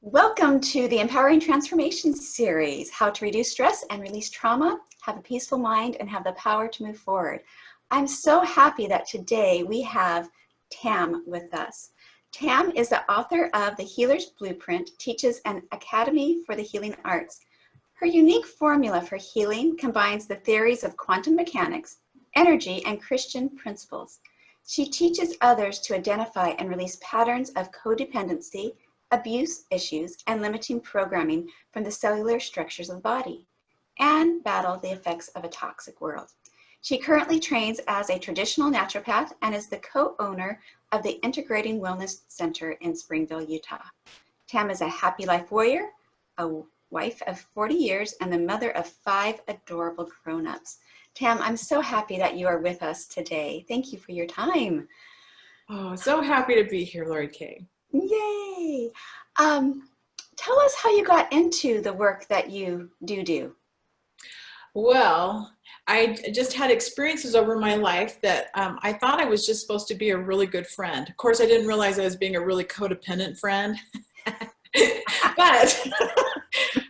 Welcome to the Empowering Transformation series, how to reduce stress and release trauma, have a peaceful mind, and have the power to move forward. I'm so happy that today we have Tam with us. Tam is the author of The Healer's Blueprint, teaches an Academy for the Healing Arts. Her unique formula for healing combines the theories of quantum mechanics, energy, and Christian principles. She teaches others to identify and release patterns of codependency, abuse issues, and limiting programming from the cellular structures of the body, and battle the effects of a toxic world. She currently trains as a traditional naturopath and is the co-owner of the Integrating Wellness Center in Springville, Utah. Tam is a happy life warrior, a wife of 40 years, and the mother of 5 adorable grown-ups. Tam, I'm so happy that you are with us today. Thank you for your time. Oh, so happy to be here, Lori Kay. Yay! Tell us how you got into the work that you do. Well, I just had experiences over my life that I thought I was just supposed to be a really good friend. Of course, I didn't realize I was being a really codependent friend. But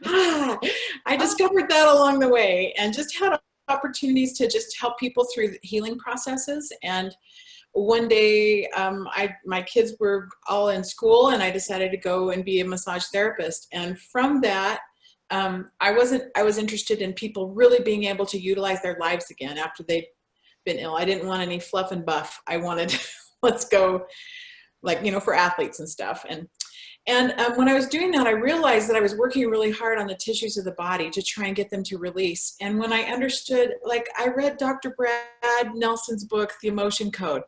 I discovered that along the way and just had opportunities to just help people through the healing processes. And one day, my kids were all in school, and I decided to go and be a massage therapist. And from that, I was interested in people really being able to utilize their lives again after they'd been ill. I didn't want any fluff and buff. I wanted, let's go, for athletes and stuff. And when I was doing that, I realized that I was working really hard on the tissues of the body to try and get them to release. And when I understood, I read Dr. Brad Nelson's book, The Emotion Code,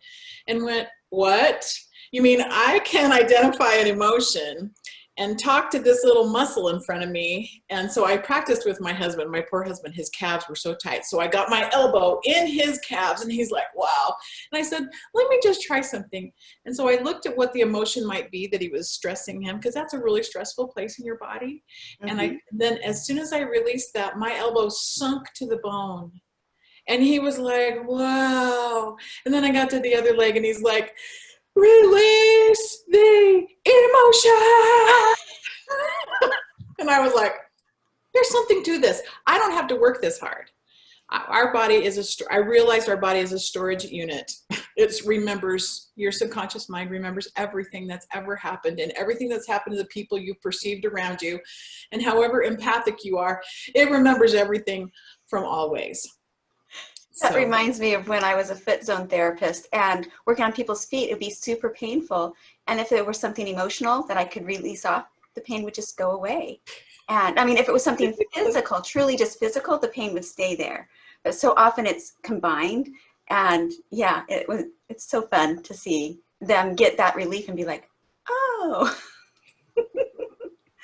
and went, what? You mean I can identify an emotion and talk to this little muscle in front of me? And so I practiced with my husband. My poor husband, his calves were so tight. So I got my elbow in his calves, and he's like, wow. And I said, let me just try something. And so I looked at what the emotion might be that he was stressing him, because that's a really stressful place in your body. Mm-hmm. And then as soon as I released that, my elbow sunk to the bone. And he was like, wow. And then I got to the other leg, and he's like, release the emotion. And I was like, there's something to this. I don't have to work this hard. Our body is I realized our body is a storage unit. It remembers, your subconscious mind remembers everything that's ever happened, and everything that's happened to the people you perceived around you. And however empathic you are, it remembers everything from always. That reminds me of when I was a Fit Zone therapist and working on people's feet. It would be super painful. And if there was something emotional that I could release off, the pain would just go away. And I mean, if it was something physical, truly just physical, the pain would stay there. But so often it's combined. And yeah, it's so fun to see them get that relief and be like, oh.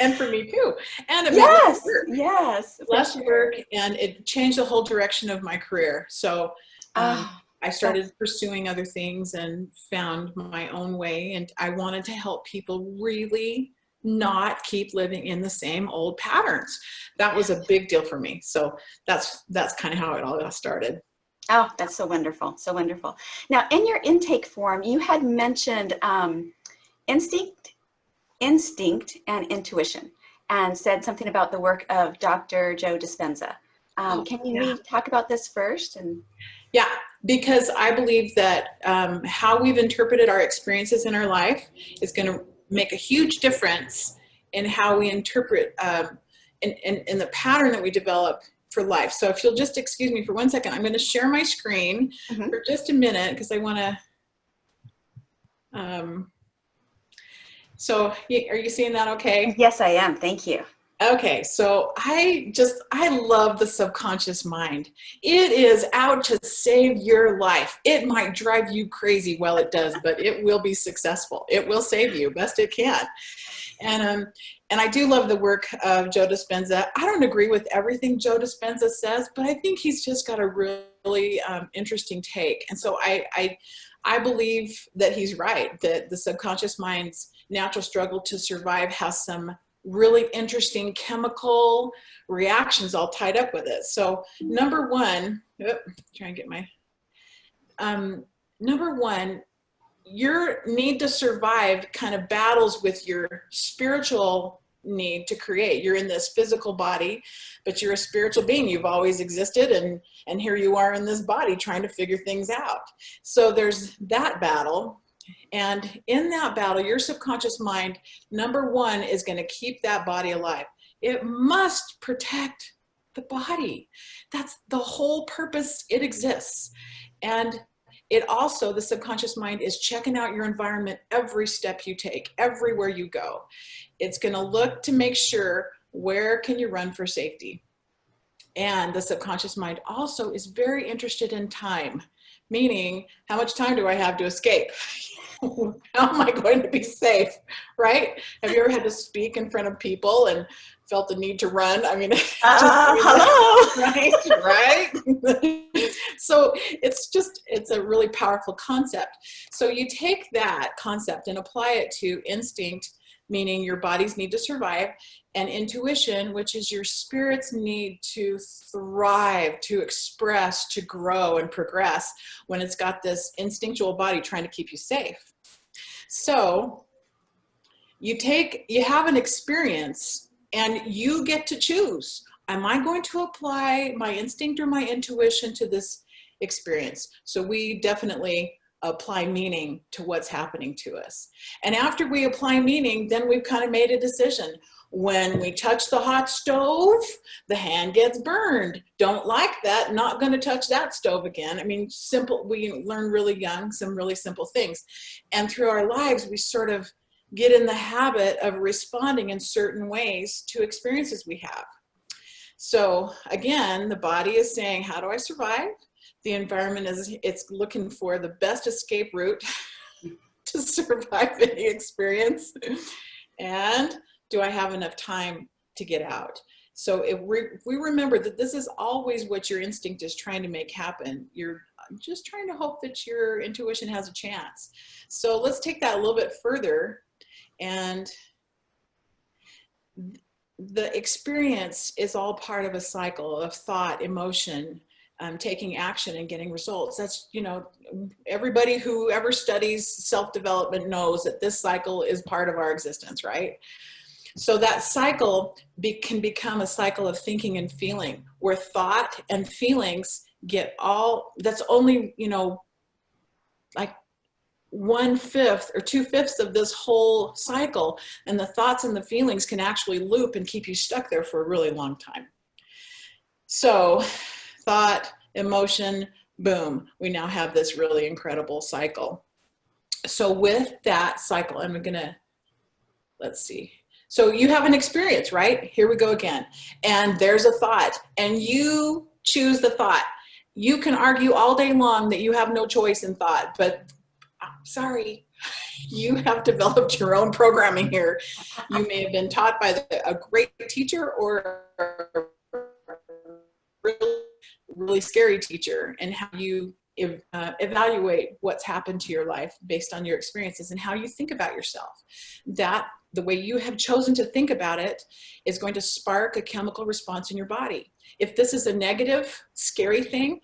And for me too. And it yes, less work, and it changed the whole direction of my career. So I started pursuing other things and found my own way. And I wanted to help people really not keep living in the same old patterns. That was a big deal for me. So that's kind of how it all got started. Oh, that's so wonderful. So wonderful. Now, in your intake form, you had mentioned instinct and intuition, and said something about the work of Dr. Joe Dispenza. Can you talk about this first? Yeah, because I believe that how we've interpreted our experiences in our life is going to make a huge difference in how we interpret in the pattern that we develop for life. So if you'll just excuse me for 1 second, I'm going to share my screen for just a minute, because I want to So are you seeing that okay? Yes, I am. Thank you. Okay, so I love the subconscious mind. It is out to save your life. It might drive you crazy. Well, it does, but it will be successful. It will save you best it can. And I do love the work of Joe Dispenza. I don't agree with everything Joe Dispenza says, but I think he's just got a really interesting take. And so I believe that he's right, that the subconscious mind's natural struggle to survive has some really interesting chemical reactions all tied up with it. So number one, your need to survive kind of battles with your spiritual need to create. You're in this physical body, but you're a spiritual being. You've always existed, and here you are in this body trying to figure things out. So there's that battle. And in that battle, your subconscious mind, number one, is going to keep that body alive. It must protect the body. That's the whole purpose it exists. And it also, the subconscious mind is checking out your environment every step you take, everywhere you go. It's going to look to make sure, where can you run for safety? And the subconscious mind also is very interested in time, meaning, how much time do I have to escape? How am I going to be safe, right? Have you ever had to speak in front of people and felt the need to run? I mean, hello. Right? So it's a really powerful concept. So you take that concept and apply it to instinct, meaning your body's need to survive, and intuition, which is your spirit's need to thrive, to express, to grow and progress when it's got this instinctual body trying to keep you safe. So you have an experience and you get to choose. Am I going to apply my instinct or my intuition to this experience? So we definitely apply meaning to what's happening to us. And after we apply meaning, then we've kind of made a decision. When we touch the hot stove, the hand gets burned. Don't like that, not going to touch that stove again. I mean, simple, we learn really young, some really simple things. And through our lives, we sort of get in the habit of responding in certain ways to experiences we have. So again, the body is saying, how do I survive? The environment it's looking for the best escape route to survive any experience. And do I have enough time to get out? So if we remember that this is always what your instinct is trying to make happen, you're just trying to hope that your intuition has a chance. So let's take that a little bit further. And the experience is all part of a cycle of thought, emotion, taking action and getting results. That's, everybody who ever studies self-development knows that this cycle is part of our existence, right? So that cycle can become a cycle of thinking and feeling, where thought and feelings that's only, like 1/5 or 2/5 of this whole cycle. And the thoughts and the feelings can actually loop and keep you stuck there for a really long time. So thought, emotion, boom, we now have this really incredible cycle. So with that cycle, let's see. So you have an experience, right? Here we go again. And there's a thought, and you choose the thought. You can argue all day long that you have no choice in thought, but sorry, you have developed your own programming here. You may have been taught by a great teacher or a really scary teacher, and how you evaluate what's happened to your life based on your experiences and how you think about yourself. The way you have chosen to think about it is going to spark a chemical response in your body. If this is a negative, scary thing,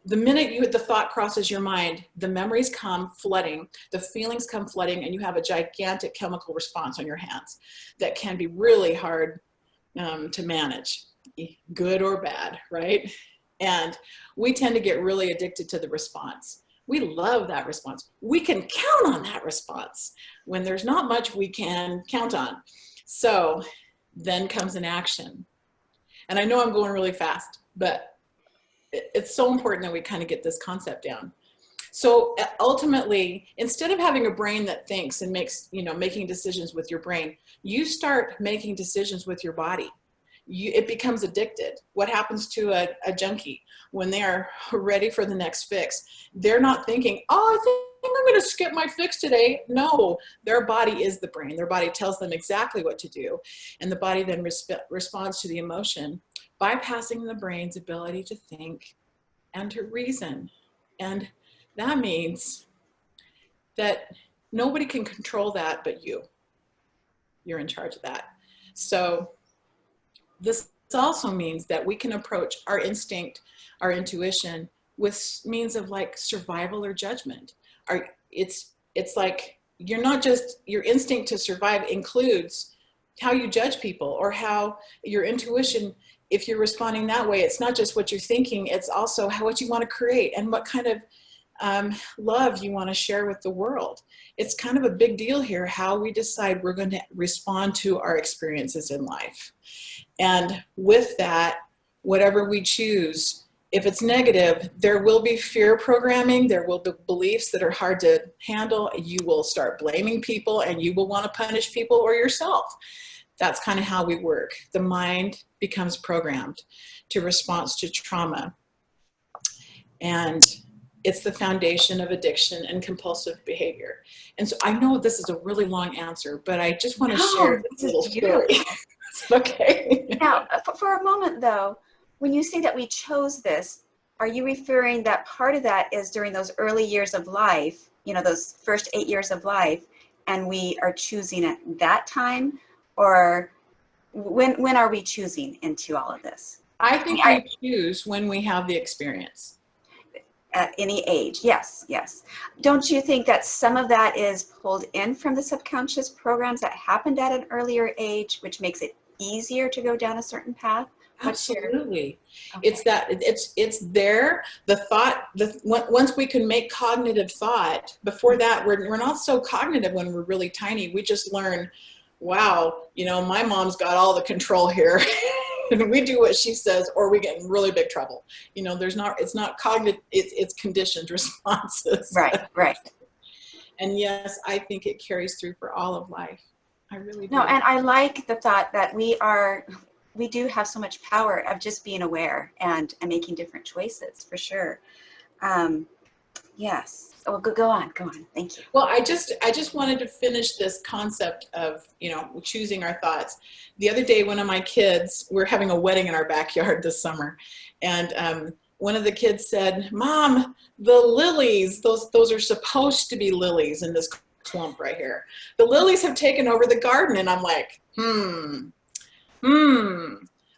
the minute the thought crosses your mind, the memories come flooding, the feelings come flooding, and you have a gigantic chemical response on your hands that can be really hard to manage, good or bad, right? And we tend to get really addicted to the response. We love that response. We can count on that response when there's not much we can count on. So then comes an action. And I know I'm going really fast, but it's so important that we kind of get this concept down. So ultimately, instead of having a brain that thinks and makes, making decisions with your brain, you start making decisions with your body. It becomes addicted. What happens to a junkie when they are ready for the next fix? They're not thinking, oh, I think I'm going to skip my fix today. No, their body is the brain. Their body tells them exactly what to do. And the body then responds to the emotion, bypassing the brain's ability to think and to reason. And that means that nobody can control that but you. You're in charge of that. So this also means that we can approach our instinct, our intuition, with means of like survival or judgment. It's like you're not just, your instinct to survive includes you judge people, or how your intuition, if you're responding that way, it's not just what you're thinking, it's also what you want to create and what kind of love you want to share with the world. It's kind of a big deal here how we decide we're going to respond to our experiences in life. And with that, whatever we choose, if it's negative, there will be fear programming, there will be beliefs that are hard to handle. You will start blaming people, and you will want to punish people or yourself. That's kind of how we work. The mind becomes programmed to response to trauma. And it's the foundation of addiction and compulsive behavior. And so I know this is a really long answer, but I just want to share this little story. Okay. Now, for a moment though, when you say that we chose this, are you referring that part of that is during those early years of life, you know, those first 8 years of life, and we are choosing at that time? Or when are we choosing into all of this? I think we choose when we have the experience. At any age, yes, yes. Don't you think that some of that is pulled in from the subconscious programs that happened at an earlier age, which makes it easier to go down a certain path? Absolutely. Okay. It's that it's there. The thought, once we can make cognitive thought, before that, we're not so cognitive when we're really tiny. We just learn, wow, you know, my mom's got all the control here. And we do what she says, or we get in really big trouble. You know, it's not cognitive, it's conditioned responses. Right, right. And yes, I think it carries through for all of life. I really do. No, and I like the thought that we do have so much power of just being aware and making different choices, for sure. Yes. Oh, go on. Thank you. Well, I just wanted to finish this concept of, you know, choosing our thoughts. The other day, one of my kids, we're having a wedding in our backyard this summer, and one of the kids said, "Mom, the lilies, those are supposed to be lilies in this clump right here. The lilies have taken over the garden." And I'm like,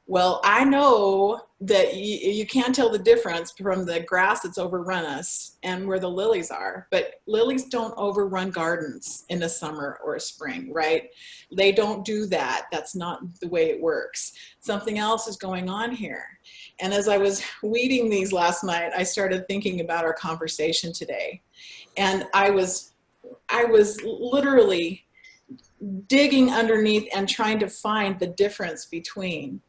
Well, I know that you can't tell the difference from the grass that's overrun us and where the lilies are, but lilies don't overrun gardens in the summer or a spring, right? They don't do that. That's not the way it works. Something else is going on here. And as I was weeding these last night, I started thinking about our conversation today. And I was literally digging underneath and trying to find the difference between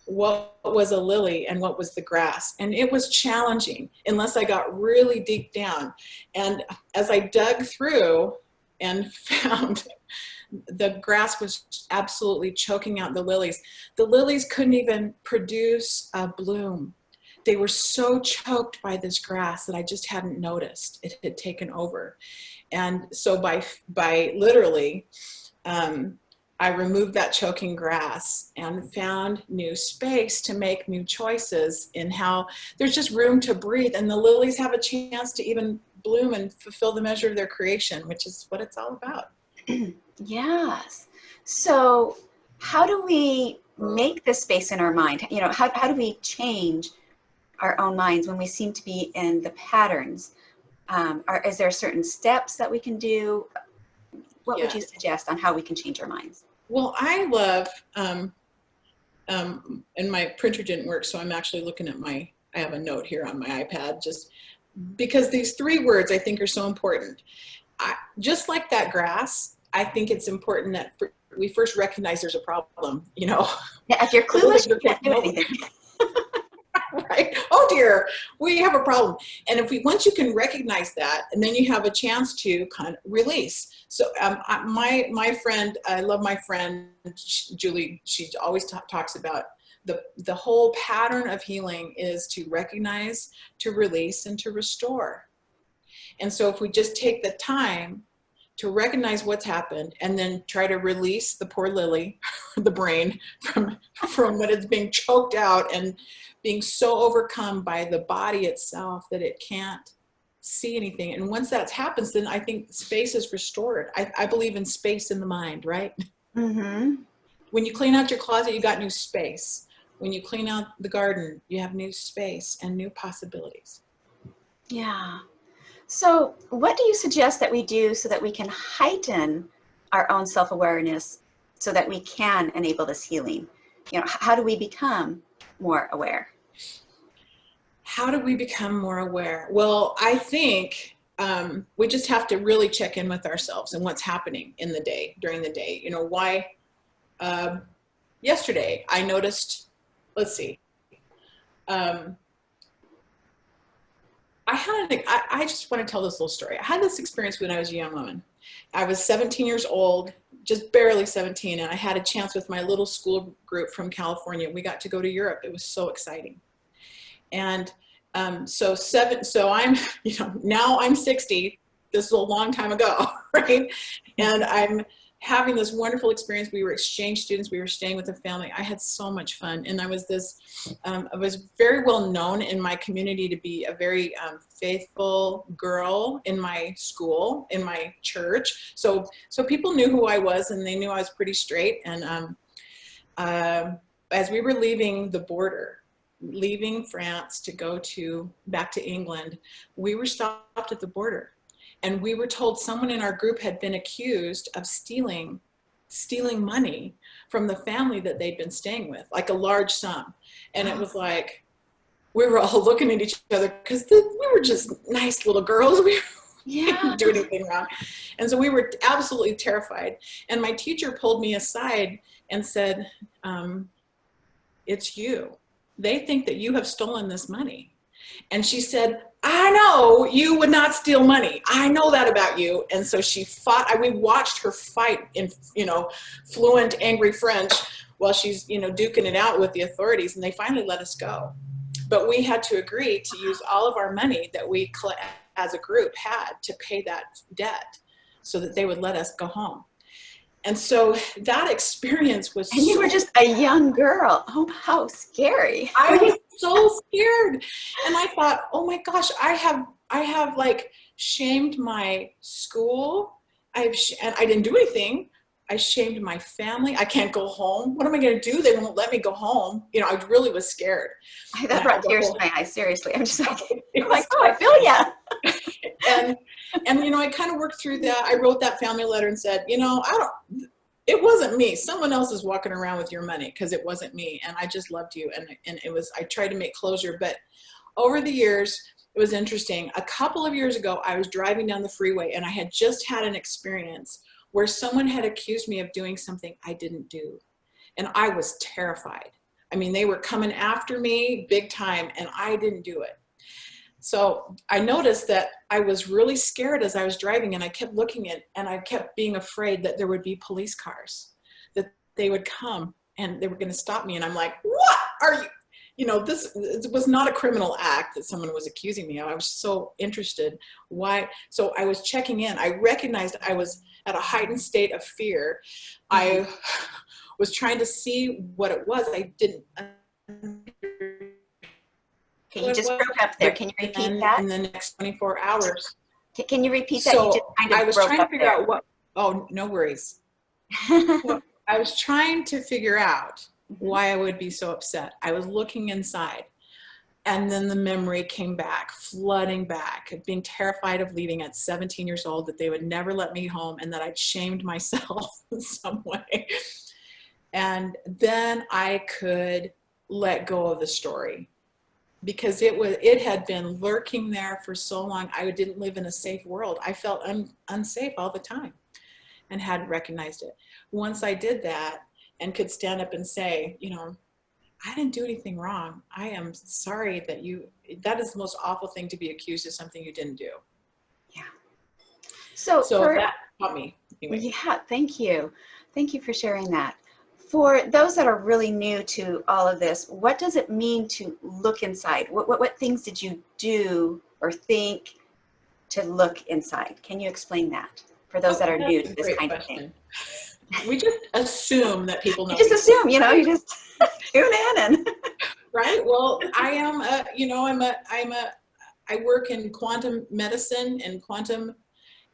what was a lily and what was the grass. And it was challenging unless I got really deep down. And as I dug through and found the grass was absolutely choking out the lilies couldn't even produce a bloom. They were so choked by this grass that I just hadn't noticed. It had taken over. And so by literally, I removed that choking grass and found new space to make new choices in how there's just room to breathe, and the lilies have a chance to even bloom and fulfill the measure of their creation, which is what it's all about. Yes. So how do we make this space in our mind? You know, how do we change our own minds when we seem to be in the patterns? Is there certain steps that we can do? What would you suggest on how we can change our minds? Well, I love, and my printer didn't work, so I'm actually looking at I have a note here on my iPad, just because these 3 words I think are so important. Just like that grass, I think it's important that we first recognize there's a problem, you know. Yeah, if you're clueless, you can't do anything. Right? Oh dear, we have a problem. And once you can recognize that, and then you have a chance to kind of release. So my friend, I love my friend Julie. She always talks about the whole pattern of healing is to recognize, to release, and to restore. And so if we just take the time to recognize what's happened and then try to release the poor lily, the brain, from what is being choked out and being so overcome by the body itself that it can't see anything. And once that happens, then I think space is restored. I believe in space in the mind, right? Mm-hmm. When you clean out your closet, you got new space. When you clean out the garden, you have new space and new possibilities. Yeah. So what do you suggest that we do so that we can heighten our own self-awareness so that we can enable this healing? You know, how do we become more aware? How do we become more aware? Well, I think we just have to really check in with ourselves and what's happening in the day, during the day. You know, why yesterday I noticed, let's see, I just want to tell this little story. I had this experience when I was a young woman. I was 17 years old, just barely 17, and I had a chance with my little school group from California. We got to go to Europe. It was so exciting. And so I'm, you know, now I'm 60. This is a long time ago, right? And I'm having this wonderful experience. We were exchange students. We were staying with a family. I had so much fun. And I was very well known in my community to be a very faithful girl in my school, in my church. So people knew who I was, and they knew I was pretty straight. And as we were leaving the border, leaving France to go back to England, we were stopped at the border. And we were told someone in our group had been accused of stealing money from the family that they'd been staying with, like a large sum. And it was like, we were all looking at each other because we were just nice little girls. We didn't do anything wrong. And so we were absolutely terrified. And my teacher pulled me aside and said, it's you. They think that you have stolen this money. And she said, I know you would not steal money. I know that about you. And so she fought. We watched her fight in, you know, fluent, angry French while she's, you know, duking it out with the authorities. And they finally let us go. But we had to agree to use all of our money that we, as a group, had to pay that debt so that they would let us go home. And so that experience was. And you were just a young girl. Oh, how scary. I was so scared. And I thought, oh my gosh, I have like shamed my school. And I didn't do anything. I shamed my family. I can't go home. What am I going to do? They won't let me go home. You know, I really was scared. That brought tears to my eyes. Seriously. I'm just like, oh, I feel ya. And, you know, I kind of worked through that. I wrote that family letter and said, you know, it wasn't me. Someone else is walking around with your money, because it wasn't me. And I just loved you. And I tried to make closure. But over the years, it was interesting. A couple of years ago, I was driving down the freeway, and I had just had an experience where someone had accused me of doing something I didn't do. And I was terrified. I mean, they were coming after me big time, and I didn't do it. So I noticed that I was really scared as I was driving, and I kept looking at, and I kept being afraid that there would be police cars, that they would come and they were going to stop me. And I'm like, what are you? You know, this was not a criminal act that someone was accusing me of. I was so interested. Why? So I was checking in. I recognized I was at a heightened state of fear. I was trying to see what it was. I didn't. Okay, you just broke up there. Can you repeat that? In the next 24 hours. Can you repeat that? So you just kind of I was broke trying to up figure there. out what, oh, no worries. I was trying to figure out why I would be so upset. I was looking inside, and then the memory came back, flooding back, of being terrified of leaving at 17 years old, that they would never let me home, and that I'd shamed myself in some way. And then I could let go of the story, because it had been lurking there for so long. I didn't live in a safe world. I felt unsafe all the time and hadn't recognized it. Once I did that and could stand up and say, you know, I didn't do anything wrong. I am sorry that is the most awful thing, to be accused of something you didn't do. Yeah. So that taught me. Anyway. Yeah, thank you. Thank you for sharing that. For those that are really new to all of this, what does it mean to look inside? What things did you do or think to look inside? Can you explain that for those that are new to this kind of thing? We just assume that people know. You just assume, you know, you just tune in and. Right. Well, I work in quantum medicine and quantum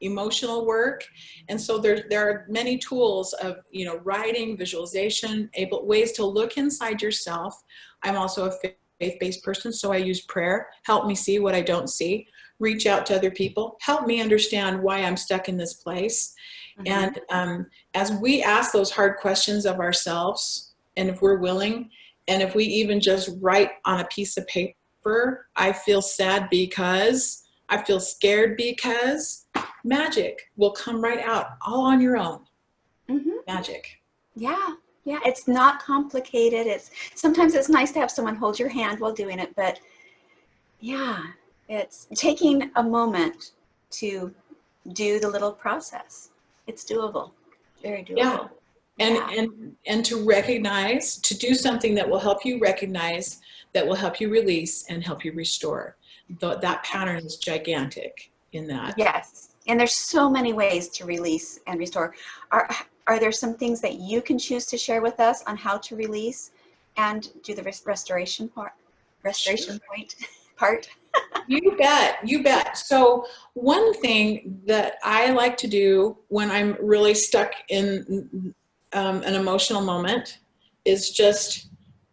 emotional work. And so there are many tools of, you know, writing, visualization, ways to look inside yourself. I'm also a faith-based person, so I use prayer. Help me see what I don't see. Reach out to other people. Help me understand why I'm stuck in this place. Mhm. And as we ask those hard questions of ourselves, and if we're willing, and if we even just write on a piece of paper, I feel sad because, I feel scared because, magic will come right out all on your own. Mhm. Magic. Yeah. Yeah. It's not complicated. It's sometimes it's nice to have someone hold your hand while doing it, but yeah, it's taking a moment to do the little process. It's doable. Very Yeah. doable. And, Yeah. and to recognize, to do something that will help you recognize, that will help you release and help you restore. That pattern is gigantic in that. Yes. And there's so many ways to release and restore. Are are there some things that you can choose to share with us on how to release and do the restoration part, Sure. restoration point part? You bet. You bet. So, one thing that I like to do when I'm really stuck in an emotional moment is just,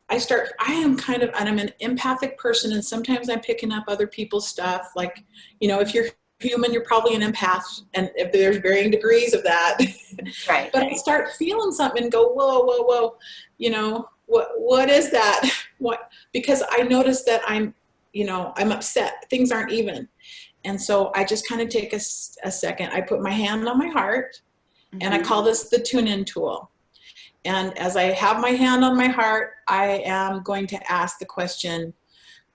I'm an empathic person, and sometimes I'm picking up other people's stuff. Like, if you're human, you're probably an empath, and if there's varying degrees of that. Right. But I start feeling something and go, whoa, whoa, whoa, what is that? What? Because I notice that I'm upset. Things aren't even. And so I just kind of take a second. I put my hand on my heart, and I Mm-hmm. call this the tune in tool. And as I have my hand on my heart, I am going to ask the question,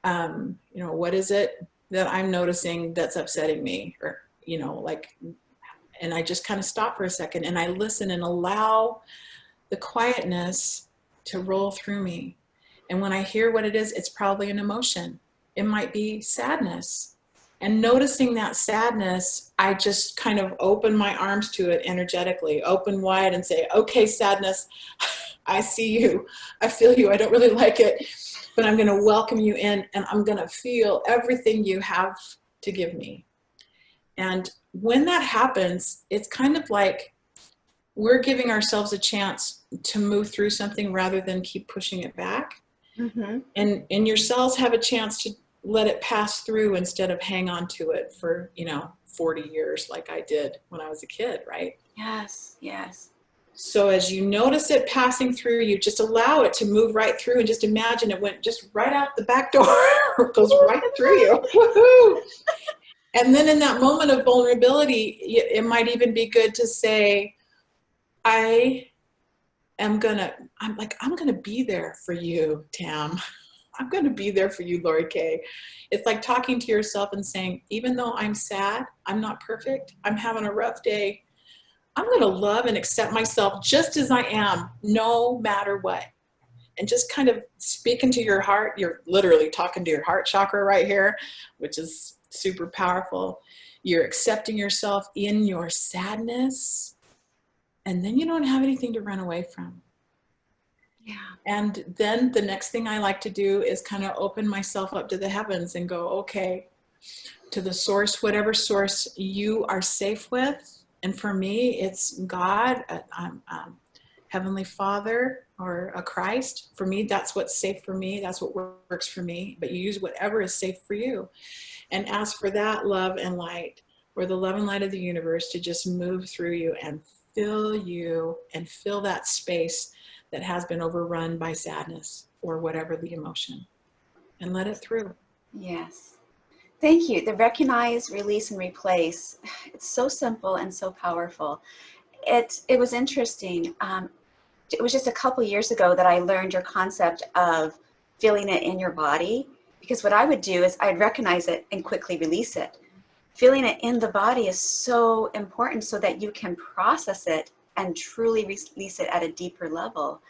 what is it that I'm noticing that's upsetting me? Or, and I just kind of stop for a second and I listen and allow the quietness to roll through me. And when I hear what it is, it's probably an emotion. It might be sadness. And noticing that sadness, I just kind of open my arms to it energetically, open wide and say, okay, sadness, I see you. I feel you. I don't really like it, but I'm going to welcome you in and I'm going to feel everything you have to give me. And when that happens, it's kind of like we're giving ourselves a chance to move through something rather than keep pushing it back. Mm-hmm. And your cells have a chance to let it pass through instead of hang on to it for 40 years like I did when I was a kid, right? Yes. Yes. So as you notice it passing through you, just allow it to move right through, and just imagine it went just right out the back door. It goes right through you. Woohoo! And then in that moment of vulnerability, it might even be good to say, I'm gonna be there for you, Tam. I'm gonna be there for you, Lori Kay. It's like talking to yourself and saying, even though I'm sad, I'm not perfect, I'm having a rough day, I'm gonna love and accept myself just as I am, no matter what. And just kind of speaking to your heart, you're literally talking to your heart chakra right here, which is super powerful. You're accepting yourself in your sadness, and then you don't have anything to run away from. Yeah. And then the next thing I like to do is kind of open myself up to the heavens and go, okay, to the source, whatever source you are safe with. And for me, it's God, Heavenly Father, or a Christ. For me, that's what's safe for me. That's what works for me. But you use whatever is safe for you. And ask for that love and light, or the love and light of the universe, to just move through you and fill that space that has been overrun by sadness or whatever the emotion, and let it through. Yes. Thank you. The recognize, release, and replace. It's so simple and so powerful. It was interesting. It was just a couple years ago that I learned your concept of feeling it in your body. Because what I would do is I'd recognize it and quickly release it. Feeling it in the body is so important so that you can process it and truly release it at a deeper level.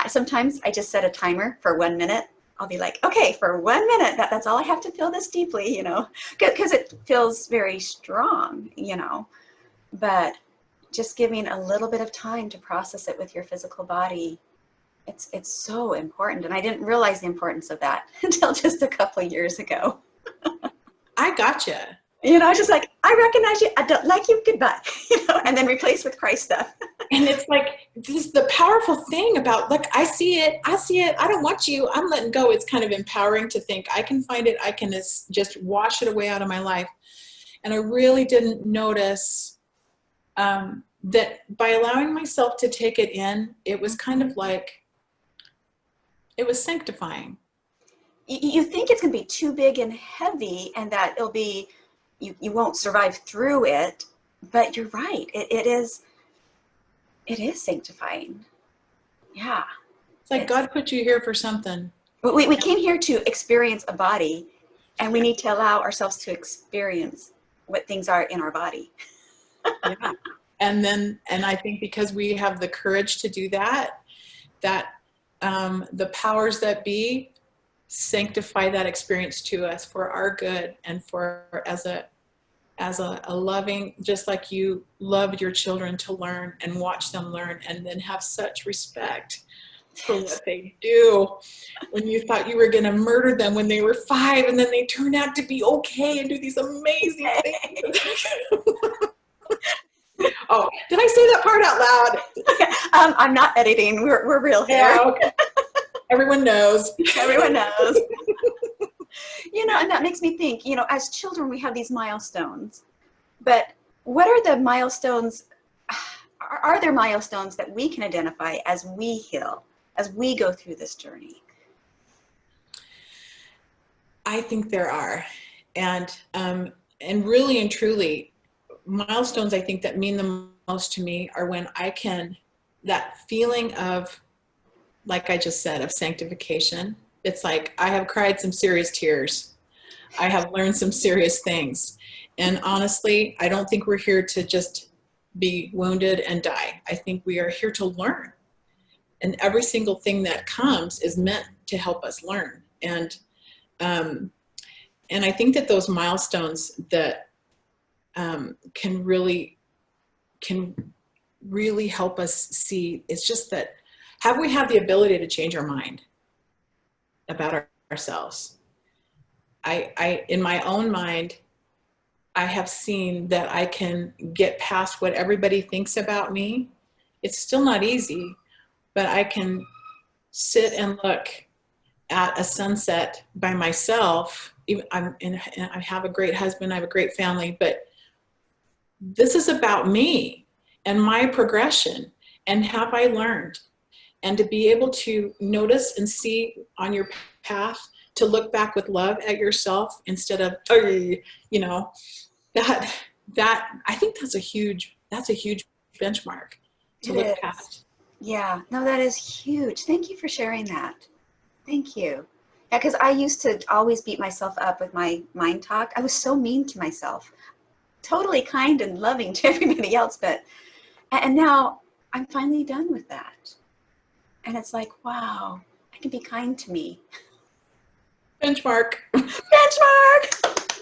Sometimes I just set a timer for 1 minute. I'll be like, okay, for 1 minute, that's all I have to feel this deeply, because it feels very strong. But just giving a little bit of time to process it with your physical body, it's so important. And I didn't realize the importance of that until just a couple of years ago. I gotcha. Just like, I recognize you, I don't like you, goodbye, and then replace with Christ stuff. And it's like, this is the powerful thing about, look, I see it, I don't want you, I'm letting go. It's kind of empowering to think, I can find it, I can just wash it away out of my life. And I really didn't notice that by allowing myself to take it in, it was kind of like, it was sanctifying. You think it's going to be too big and heavy and that it'll be, you won't survive through it, but you're right. It is sanctifying. Yeah. It's like God put you here for something. We came here to experience a body, and we need to allow ourselves to experience what things are in our body. Yeah. And I think because we have the courage to do that, the powers that be sanctify that experience to us for our good and for as a loving, just like you loved your children to learn and watch them learn and then have such respect for what they do. When you thought you were going to murder them when they were 5 and then they turn out to be okay and do these amazing things. Oh, did I say that part out loud? I'm not editing. We're real here. Yeah, okay. Everyone knows. Everyone knows. And that makes me think, as children, we have these milestones, but what are the milestones? Are there milestones that we can identify as we heal, as we go through this journey? I think there are. And really and truly, milestones I think that mean the most to me are when I can, that feeling of, like I just said, of sanctification. It's like I have cried some serious tears. I have learned some serious things. And honestly, I don't think we're here to just be wounded and die. I think we are here to learn. And every single thing that comes is meant to help us learn. And I think that those milestones that can really help us see, it's just that, have we had the ability to change our mind about ourselves? I in my own mind, I have seen that I can get past what everybody thinks about me. It's still not easy, but I can sit and look at a sunset by myself. I have a great husband, I have a great family, but this is about me and my progression and have I learned? And to be able to notice and see on your path, to look back with love at yourself instead of, that I think that's a huge benchmark to look past. Yeah, no, that is huge. Thank you for sharing that. Thank you. Yeah, because I used to always beat myself up with my mind talk. I was so mean to myself, totally kind and loving to everybody else, and now I'm finally done with that. And it's like, wow, I can be kind to me. Benchmark. Benchmark!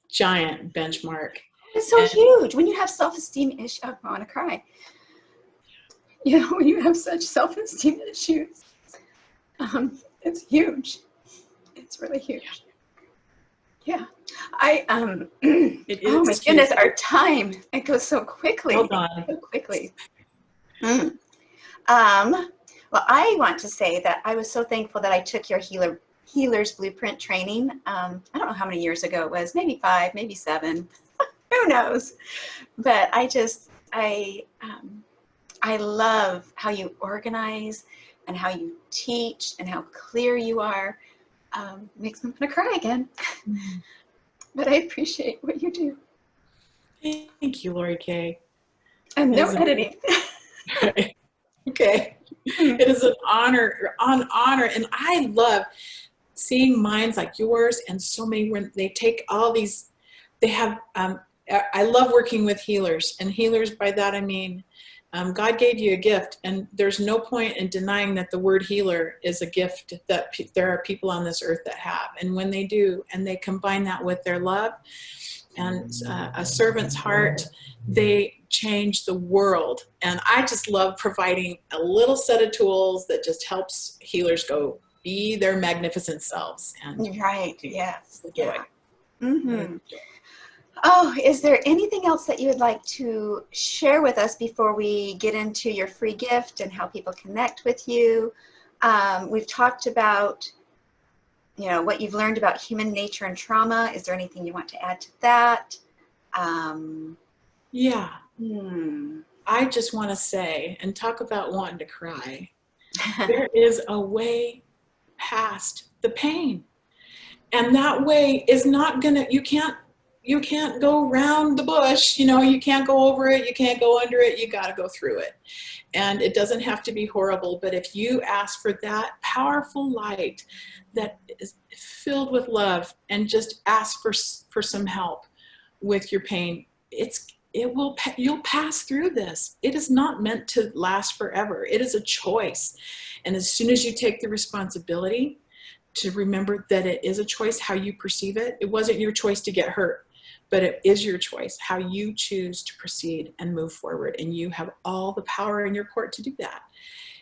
Giant benchmark. It's so huge. When you have self-esteem issues, I want to cry. When you have such self-esteem issues, it's huge. It's really huge. Yeah. Oh my goodness, our time, it goes so quickly. Hold on. So quickly. Well, I want to say that I was so thankful that I took your Healer's Blueprint training. I don't know how many years ago it was, maybe 5, maybe 7, who knows? But I love how you organize and how you teach and how clear you are. Makes me want to cry again. But I appreciate what you do. Thank you, Lori Kay. And no editing. Right. Okay. It is an honor, and I love seeing minds like yours and so many when they take all these, they have, I love working with healers, and healers, by that I mean, God gave you a gift, and there's no point in denying that the word healer is a gift that there are people on this earth that have. And when they do, and they combine that with their love and a servant's heart, they change the world. And I just love providing a little set of tools that just helps healers go be their magnificent selves. And right, yes. Yeah. Mm-hmm. Oh, is there anything else that you would like to share with us before we get into your free gift and how people connect with you? We've talked about, what you've learned about human nature and trauma. Is there anything you want to add to that? Yeah. Hmm. I just want to say, and talk about wanting to cry, there is a way past the pain. And that way is not gonna, you can't go around the bush, you can't go over it, you can't go under it, you gotta go through it. And it doesn't have to be horrible, but if you ask for that powerful light that is filled with love and just ask for some help with your pain, you'll pass through this. It is not meant to last forever. It is a choice. And as soon as you take the responsibility to remember that it is a choice how you perceive it, it wasn't your choice to get hurt, but it is your choice how you choose to proceed and move forward. And you have all the power in your court to do that.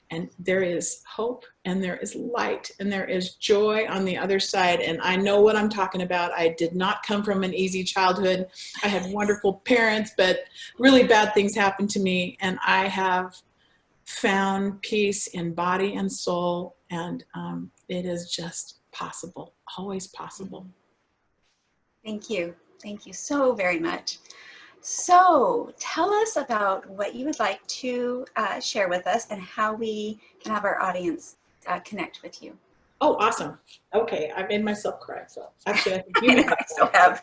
And there is hope, and there is light, and there is joy on the other side. And I know what I'm talking about. I did not come from an easy childhood. I had wonderful parents, but really bad things happened to me. And I have found peace in body and soul. And it is just possible, always possible. Thank you. Thank you so very much. So tell us about what you would like to share with us and how we can have our audience connect with you. Oh, awesome. Okay, I made myself cry. So actually, I think you still have.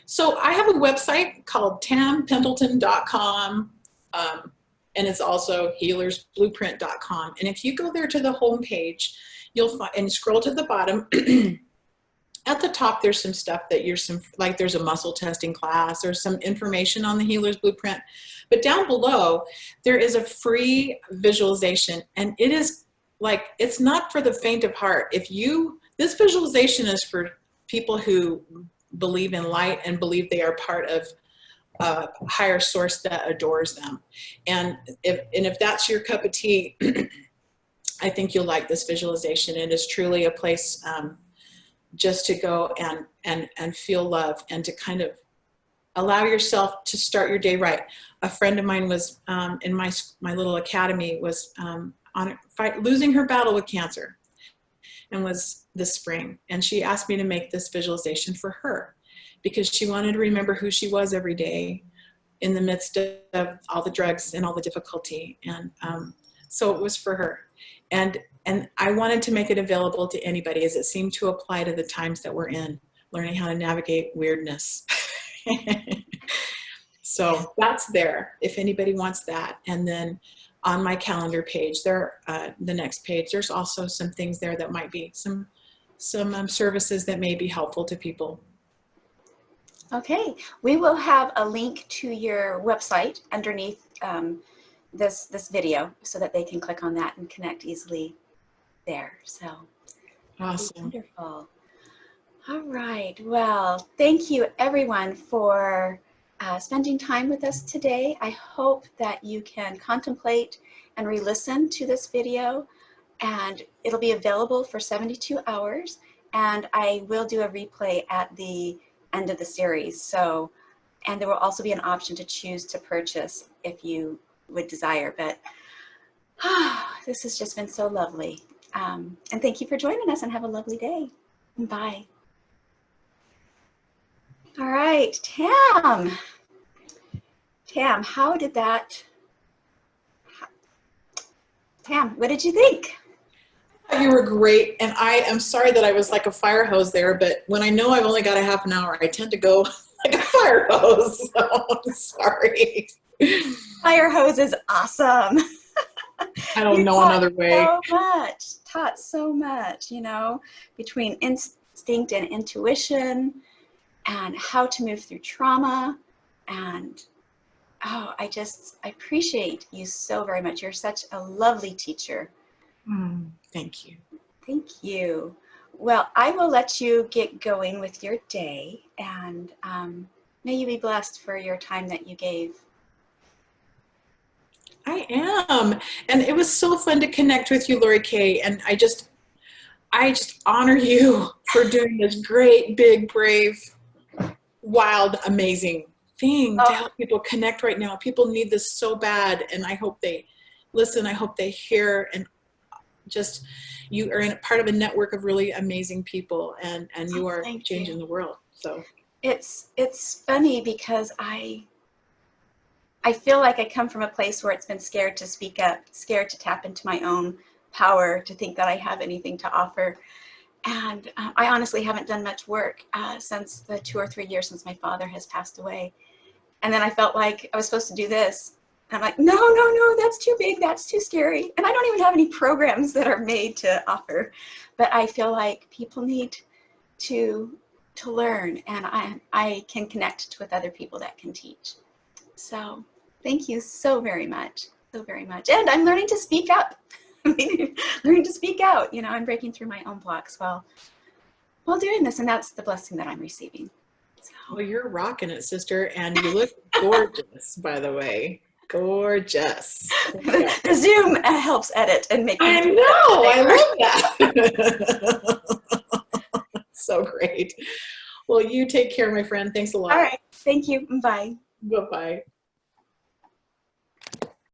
So I have a website called tampendleton.com, and it's also healersblueprint.com. And if you go there to the home page, you'll find, and scroll to the bottom, at the top, there's some stuff that there's a muscle testing class or some information on the Healer's Blueprint. But down below, there is a free visualization, and it is it's not for the faint of heart. This visualization is for people who believe in light and believe they are part of a higher source that adores them. And if that's your cup of tea, I think you'll like this visualization. It is truly a place just to go and feel love and to kind of allow yourself to start your day right. A friend of mine was in my little academy was losing her battle with cancer, and was this spring. And she asked me to make this visualization for her because she wanted to remember who she was every day in the midst of all the drugs and all the difficulty. And so it was for her. And I wanted to make it available to anybody as it seemed to apply to the times that we're in, learning how to navigate weirdness. So that's there if anybody wants that. And then on my calendar page, the next page, there's also some things there that might be some services that may be helpful to people. Okay, we will have a link to your website underneath this video so that they can click on that and connect easily there. So awesome. Wonderful. All right, well, thank you everyone for spending time with us today. I hope that you can contemplate and re-listen to this video, and it'll be available for 72 hours, and I will do a replay at the end of the series. So, and there will also be an option to choose to purchase if you would desire, but this has just been so lovely. And thank you for joining us, and have a lovely day. Bye. All right, Tam, how did that, Tam, what did you think? You were great, and I am sorry that I was like a fire hose there, but when I know I've only got a half an hour, I tend to go like a fire hose, so I'm sorry. Fire hose is awesome. I don't know another way. Taught so much, between instinct and intuition and how to move through trauma. And I appreciate you so very much. You're such a lovely teacher. Thank you. Thank you. Well, I will let you get going with your day, and may you be blessed for your time that you gave. I am. And it was so fun to connect with you, Lori Kay. And I just honor you for doing this great, big, brave, wild, amazing thing to help people connect right now. People need this so bad. And I hope they listen. I hope they hear. And just, you are part of a network of really amazing people, and you are changing the world. So It's funny because I feel like I come from a place where it's been scared to speak up, scared to tap into my own power, to think that I have anything to offer. And I honestly haven't done much work since the 2 or 3 years since my father has passed away. And then I felt like I was supposed to do this. And I'm like, no, no, no, that's too big. That's too scary. And I don't even have any programs that are made to offer. But I feel like people need to learn, and I can connect with other people that can teach. So thank you so very much, so very much. And I'm learning to speak up. Learning to speak out. You know, I'm breaking through my own blocks while doing this, and that's the blessing that I'm receiving. So. Well, you're rocking it, sister, and you look gorgeous, by the way. Gorgeous. The Zoom helps edit and make. I know. I love that. So great. Well, you take care, my friend. Thanks a lot. All right. Thank you. Bye. Bye-bye.